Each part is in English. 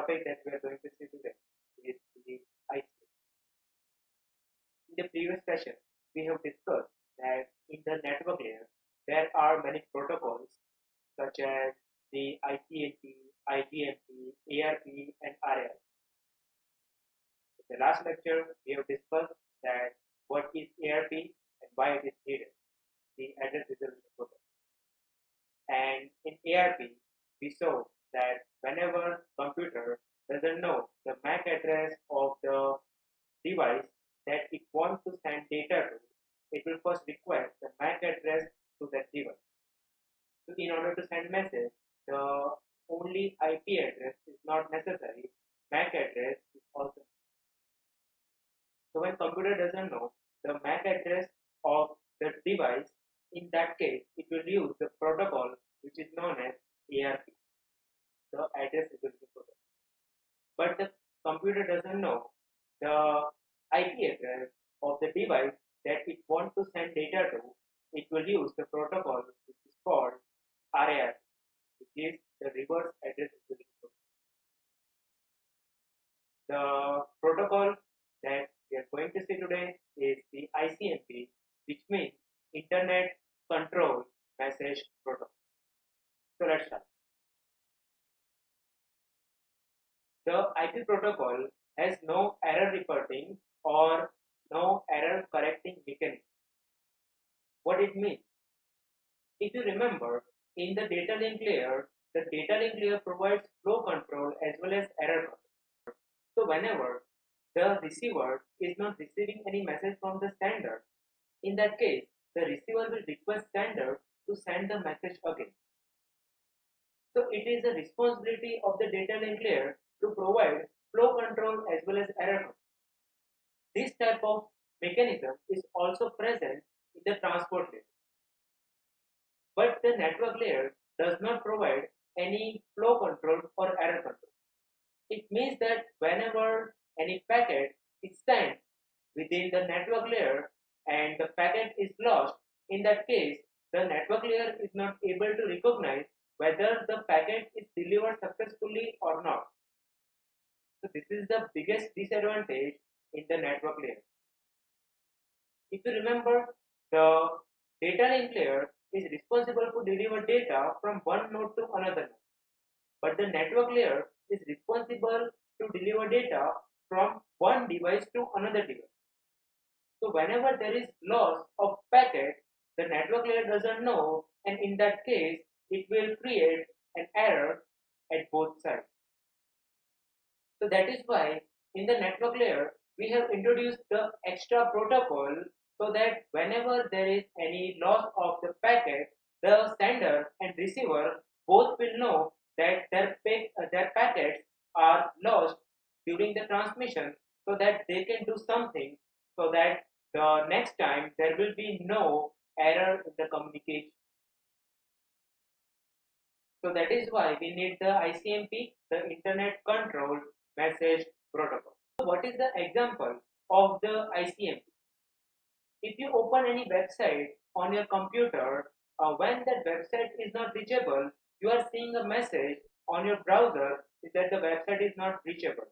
topic that we are going to see today is the ICO. In the previous session, we have discussed that in the network layer, there are many protocols such as the ICMP, IGMP, ARP, and RAR. In the last lecture, we have discussed that what is ARP and why it is needed, the address resolution protocol. And in ARP, we saw that whenever computer doesn't know the MAC address of the device that it wants to send data to, it will first request the MAC address to that device. So in order to send message, the only IP address is not necessary. MAC address is also. So when computer doesn't know the MAC address of the device, in that case, it will use the protocol which is known as ARP, the address resolution protocol. But the computer doesn't know the IP address of the device that it wants to send data to. It will use the protocol which is called RAR, which is the reverse address resolution protocol. The protocol that we are going to see today is the ICMP, which means Internet Control Message Protocol. So let's start. The IP protocol has no error reporting or no error correcting mechanism. What it means? If you remember, in the data link layer, the data link layer provides flow control as well as error control. So whenever the receiver is not receiving any message from the sender, in that case, the receiver will request sender to send the message again. So it is the responsibility of the data link layer to provide flow control as well as error control. This type of mechanism is also present in the transport layer. But the network layer does not provide any flow control or error control. It means that whenever any packet is sent within the network layer and the packet is lost, in that case, the network layer is not able to recognize whether the packet is delivered successfully or not. So this is the biggest disadvantage in the network layer. If you remember, the data link layer is responsible to deliver data from one node to another node. But the network layer is responsible to deliver data from one device to another device. So whenever there is loss of packet, the network layer doesn't know, and in that case, it will create an error at both sides. So that is why in the network layer, we have introduced the extra protocol so that whenever there is any loss of the packet, the sender and receiver both will know that their packets are lost during the transmission, so that they can do something so that the next time there will be no error in the communication. So that is why we need the ICMP, the Internet Control Message Protocol. So what is the example of the ICMP? If you open any website on your computer, when that website is not reachable, you are seeing a message on your browser that the website is not reachable.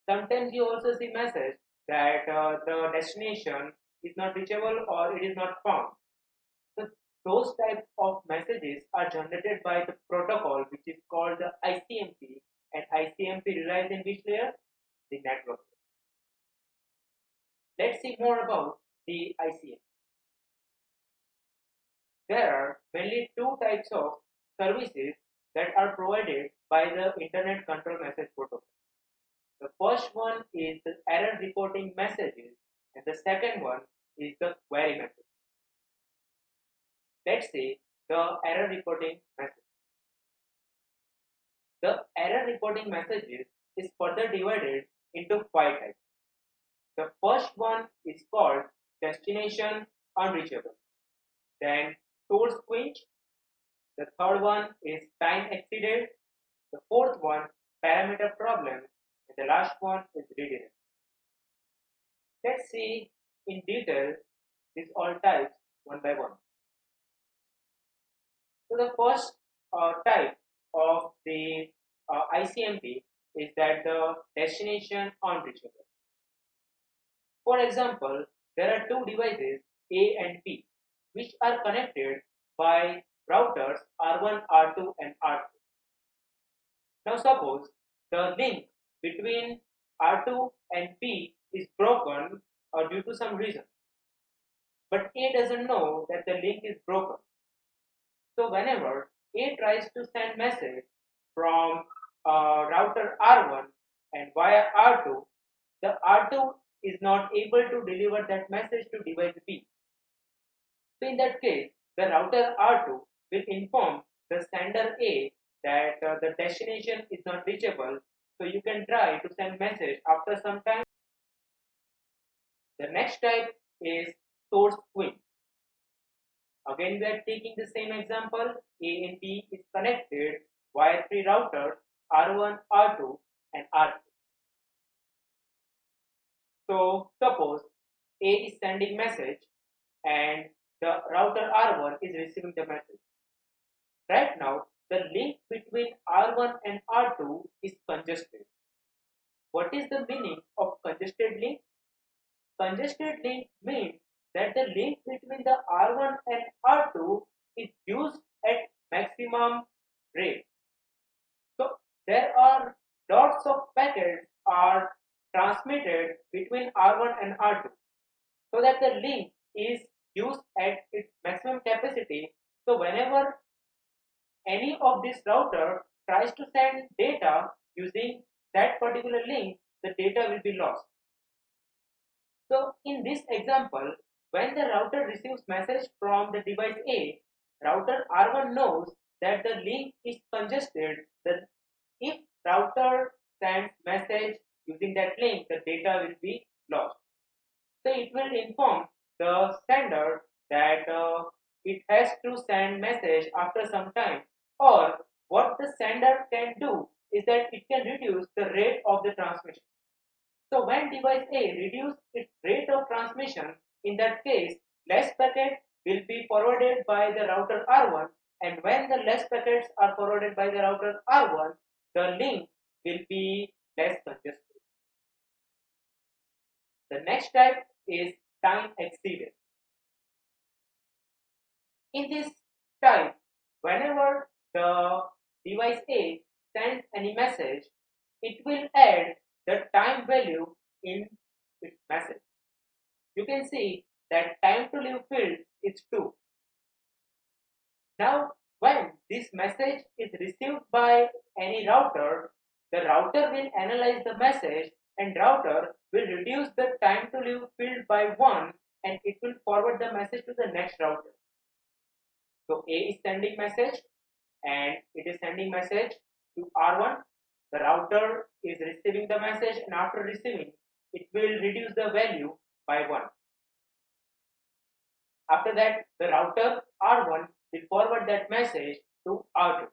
Sometimes you also see message that the destination is not reachable or it is not found. So those type of messages are generated by the protocol which is called the ICMP, and ICMP relies in which layer? The network. Let's see more about the ICMP. There are mainly two types of services that are provided by the Internet Control Message Protocol. The first one is the error reporting messages, and the second one is the query message. Let's see the error reporting message. The error reporting messages is further divided into 5 types. The first one is called destination unreachable, then source quench. The third one is time exceeded. The fourth one, parameter problem, and the last one is redirect. Let's see in detail these all types one by one. So the first type of the ICMP is that the destination unreachable. For example, there are two devices A and B which are connected by routers R1, R2 and R2. Now suppose the link between R2 and B is broken or due to some reason, but A doesn't know that the link is broken. So whenever A tries to send message from router R1 and via R2, the R2 is not able to deliver that message to device B. So in that case, the router R2 will inform the sender A that the destination is not reachable, so you can try to send message after some time. The next type is source queuing. Again, we are taking the same example. A and B is connected via three routers R1, R2, and R3. So suppose A is sending message and the router R1 is receiving the message. Right now, the link between R1 and R2 is congested. What is the meaning of congested link? Congested link means that the link between the R1 and R2 is used at maximum rate. So there are lots of packets are transmitted between R1 and R2 so that the link is used at its maximum capacity. So whenever any of this router tries to send data using that particular link, the data will be lost. So in this example, when the router receives message from the device A, router R1 knows that the link is congested. That if router sends message using that link, the data will be lost. So it will inform the sender that it has to send message after some time, or what the sender can do is that it can reduce the rate of the transmission. So when device A reduces its rate of transmission, in that case, less packet will be forwarded by the router R1, and when the less packets are forwarded by the router R1, the link will be less congested. The next type is time exceeded. In this type, whenever the device A sends any message, it will add the time value in its message. You can see that time to live field is 2. Now, when this message is received by any router, the router will analyze the message and router will reduce the time to live field by 1 and it will forward the message to the next router. So A is sending message and it is sending message to R1. The router is receiving the message and after receiving, it will reduce the value by 1. After that, the router R1 will forward that message to R2.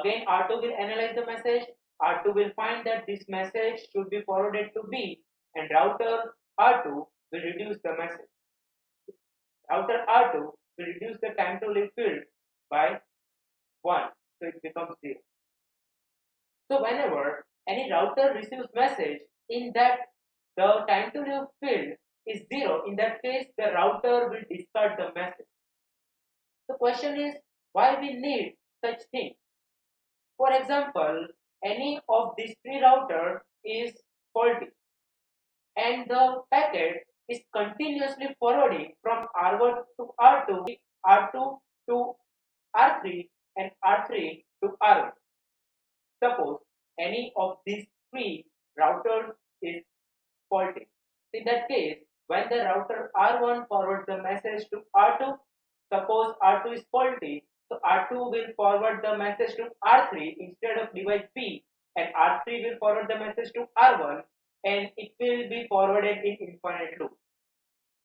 Again, R2 will analyze the message. R2 will find that this message should be forwarded to B and router R2 will reduce the message. Router R2 will reduce the time to live field by 1, so it becomes 0. So whenever any router receives message in that the time to live field is 0, in that case the router will discard the message. The question is why we need such thing. For example, any of these three routers is faulty and the packet is continuously forwarding from R1 to R2, R2 to R3 and R3 to R1. Suppose any of these three routers is faulty. In that case, when the router R1 forwards the message to R2, suppose R2 is faulty, so R2 will forward the message to R3 instead of device B, and R3 will forward the message to R1, and it will be forwarded in infinite loop.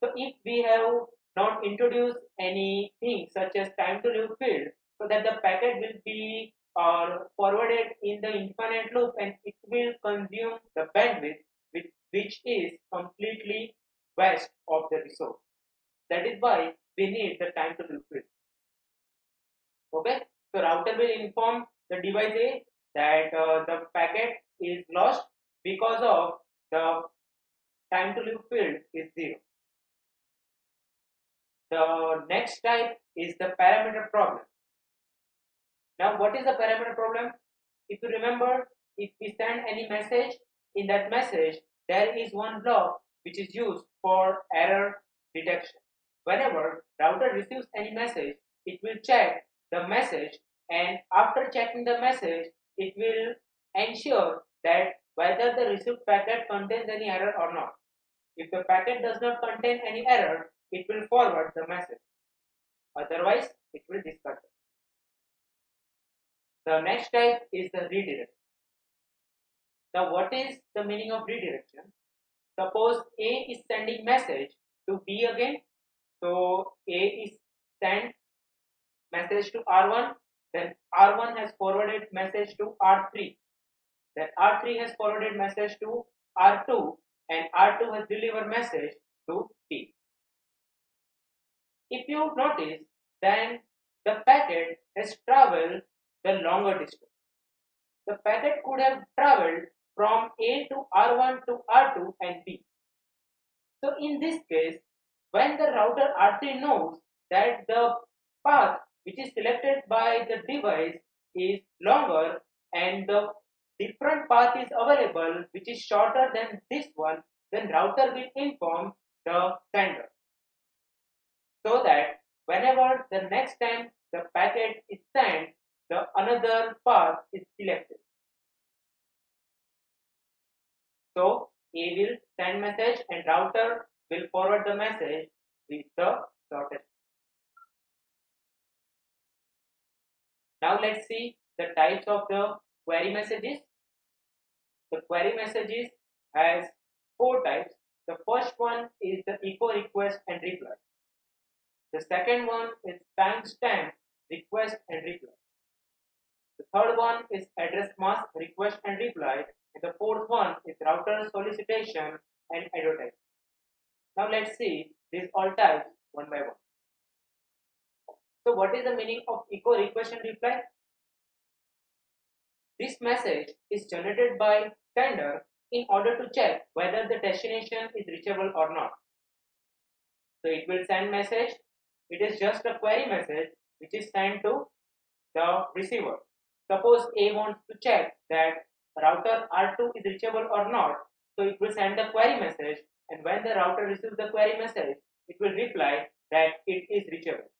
So if we have not introduced anything such as time to live field, so that the packet will be forwarded in the infinite loop and it will consume the bandwidth which is completely waste of the resource. That is why we need the time to live field. Okay, so router will inform the device A that the packet is lost because of the time to live field is 0. The next type is the parameter problem. Now, what is the parameter problem? If you remember, if we send any message, in that message, there is one block which is used for error detection. Whenever router receives any message, it will check the message, and after checking the message, it will ensure that whether the received packet contains any error or not. If the packet does not contain any error, it will forward the message. Otherwise, it will discard it. The next type is the redirect. Now, what is the meaning of redirection? Suppose A is sending message to B again. So A is sent message to R1, then R1 has forwarded message to R3, then R3 has forwarded message to R2, and R2 has delivered message to B. If you notice, then the packet has traveled the longer distance. The packet could have traveled from A to R1 to R2 and B. So in this case, when the router R3 knows that the path which is selected by the device is longer and the different path is available which is shorter than this one, then router will inform the sender, so that whenever the next time the packet is sent, the another path is selected. So A will send message and router will forward the message with the shortest. Now let's see the types of the query messages. The query messages has 4 types. The first one is the echo request and reply. The second one is timestamp request and reply. The third one is address mask request and reply. And the fourth one is router solicitation and advertising. Now let's see these all types one by one. So what is the meaning of echo request and reply? This message is generated by sender in order to check whether the destination is reachable or not. So it will send message. It is just a query message which is sent to the receiver. Suppose A wants to check that router R2 is reachable or not, so it will send the query message, and when the router receives the query message, it will reply that it is reachable.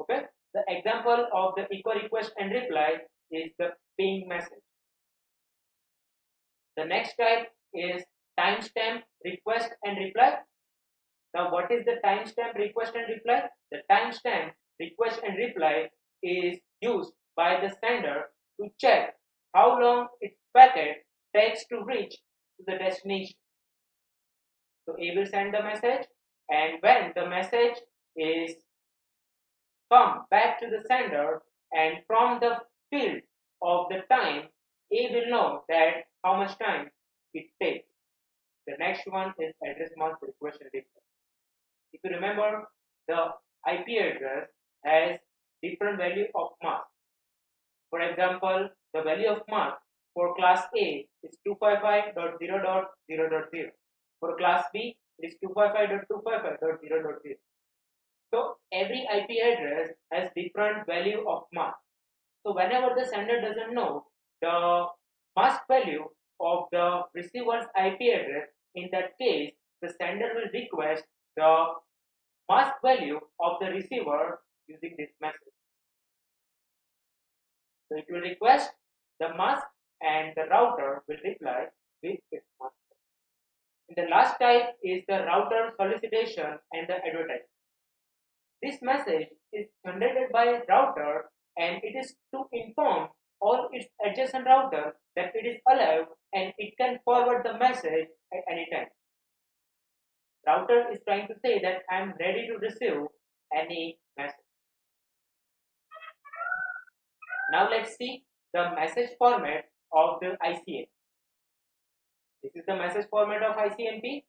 Okay, the example of the echo request and reply is the ping message. The next type is timestamp request and reply. Now, what is the timestamp request and reply? The timestamp request and reply is used by the sender to check how long its packet takes to reach to the destination. So A will send the message, and when the message is come back to the sender, and from the field of the time, A will know that how much time it takes. The next one is address mask request and reply. If you remember, the IP address has different value of mask. For example, the value of mask for class A is 255.0.0.0. For class B, it is 255.255.0.0. So every IP address has different value of mask. So whenever the sender doesn't know the mask value of the receiver's IP address, in that case, the sender will request the mask value of the receiver using this message. So it will request the mask and the router will reply with its mask. And the last type is the router solicitation and the advertising. This message is generated by a router and it is to inform all its adjacent router that it is alive and it can forward the message at any time. Router is trying to say that I am ready to receive any message. Now let's see the message format of the ICMP. This is the message format of ICMP.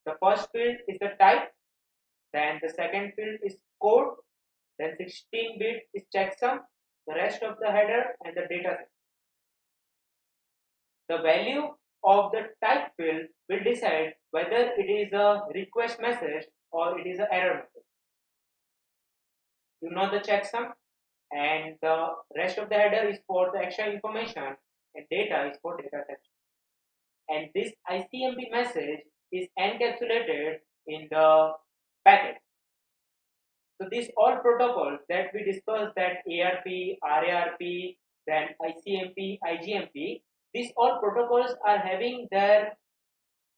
The first field is the type, then the second field is code, then 16-bit is checksum, the rest of the header and the data set. The value of the type field will decide whether it is a request message or it is an error message. You know the checksum, and the rest of the header is for the extra information and data is for data section. And this ICMP message is encapsulated in the packet. So these all protocols that we discussed, that ARP, RARP, then ICMP, IGMP, these all protocols are having their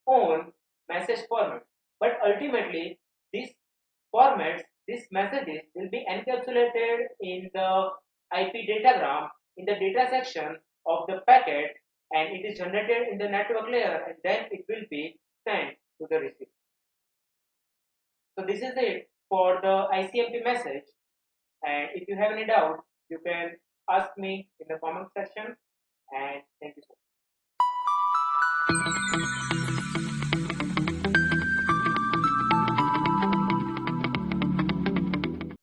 own message format. But ultimately, these formats, these messages will be encapsulated in the IP datagram in the data section of the packet, and it is generated in the network layer, and then it will be sent to the receiver. So this is it for the ICMP message. And if you have any doubt, you can ask me in the comment section. And thank you so much.